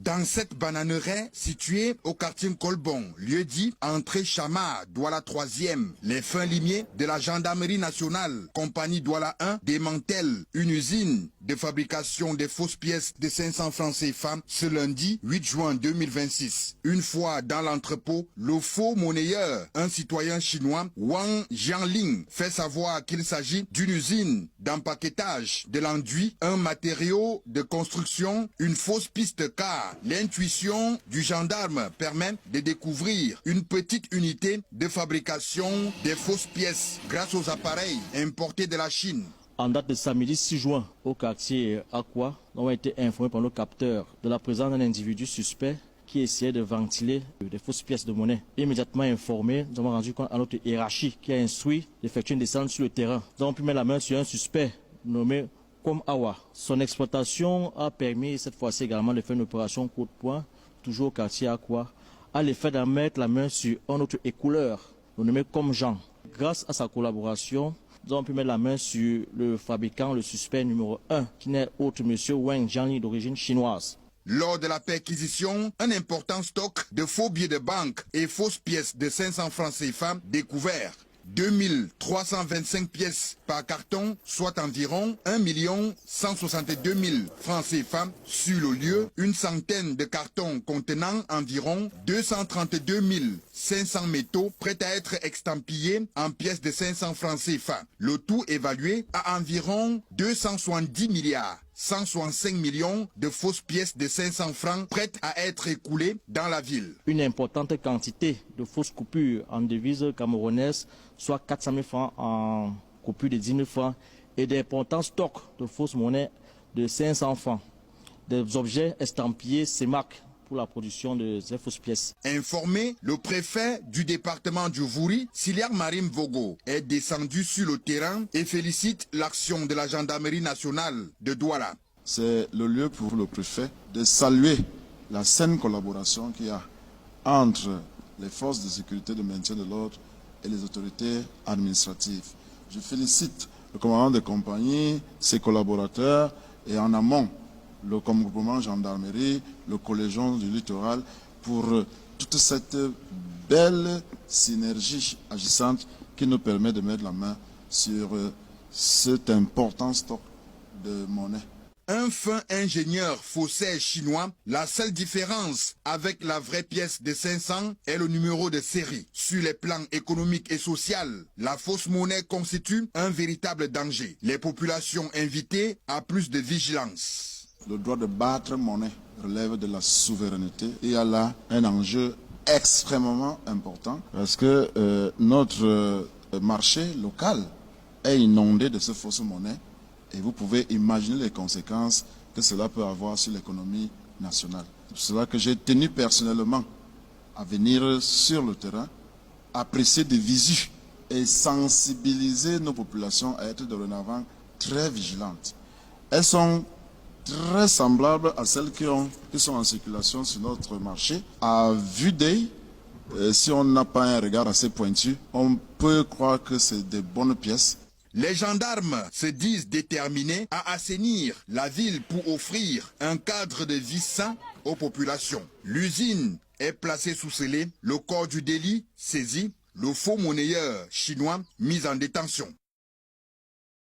Dans cette bananeraie située au quartier Colbon, lieu dit entrée Chama, Douala 3e, les fins limiers de la gendarmerie nationale, compagnie Douala 1, démantèlent une usine de fabrication des fausses pièces de 500 francs CFA ce lundi 8 juin 2026. Une fois dans l'entrepôt, le faux monnayeur, un citoyen chinois, Wang Jianling, fait savoir qu'il s'agit d'une usine d'empaquetage de l'enduit, un matériau de construction, une fausse piste car l'intuition du gendarme permet de découvrir une petite unité de fabrication des fausses pièces grâce aux appareils importés de la Chine. En date de samedi 6 juin, au quartier Aqua, nous avons été informés par nos capteurs de la présence d'un individu suspect qui essayait de ventiler des fausses pièces de monnaie. Immédiatement informés, nous avons rendu compte à notre hiérarchie qui a instruit d'effectuer une descente sur le terrain. Nous avons pu mettre la main sur un suspect nommé Comme Awa. Son exploitation a permis cette fois-ci également de faire une opération coup de poing, toujours au quartier Aqua, à l'effet d'en mettre la main sur un autre écouleur, nommé Comme Jean. Grâce à sa collaboration, nous avons pu mettre la main sur le fabricant, le suspect numéro 1, qui n'est autre monsieur Wang Jianli d'origine chinoise. Lors de la perquisition, un important stock de faux billets de banque et fausses pièces de 500 francs CFA découvert. 2325 pièces par carton, soit environ 1 162 000 francs CFA sur le lieu, une centaine de cartons contenant environ 232 500 métaux prêts à être extampillés en pièces de 500 francs CFA. Le tout évalué à environ 270 milliards. 165 millions de fausses pièces de 500 francs prêtes à être écoulées dans la ville. Une importante quantité de fausses coupures en devises camerounaises, soit 400 000 francs en coupures de 10 000 francs, et d'importants stocks de fausses monnaies de 500 francs. Des objets estampillés CEMAC pour la production de ces fausses pièces. Informé, le préfet du département du Vouri, Siliar Marim Vogo, est descendu sur le terrain et félicite l'action de la gendarmerie nationale de Douala. C'est le lieu pour le préfet de saluer la saine collaboration qu'il y a entre les forces de sécurité de maintien de l'ordre et les autorités administratives. Je félicite le commandant de compagnie, ses collaborateurs et en amont le groupement gendarmerie, le collégion du littoral pour toute cette belle synergie agissante qui nous permet de mettre la main sur cet important stock de monnaie. Un fin ingénieur faussaire chinois, la seule différence avec la vraie pièce de 500 est le numéro de série. Sur les plans économiques et social, la fausse monnaie constitue un véritable danger. Les populations invitées à plus de vigilance. Le droit de battre monnaie relève de la souveraineté. Il y a là un enjeu extrêmement important parce que notre marché local est inondé de ces fausses monnaies et vous pouvez imaginer les conséquences que cela peut avoir sur l'économie nationale. C'est pour cela que j'ai tenu personnellement à venir sur le terrain, apprécier des visu et sensibiliser nos populations à être dorénavant très vigilantes. Elles sont très semblables à celles qui sont en circulation sur notre marché. À vue d'œil, si on n'a pas un regard assez pointu, on peut croire que c'est des bonnes pièces. Les gendarmes se disent déterminés à assainir la ville pour offrir un cadre de vie sain aux populations. L'usine est placée sous scellé, le corps du délit saisi, le faux monnayeur chinois mis en détention.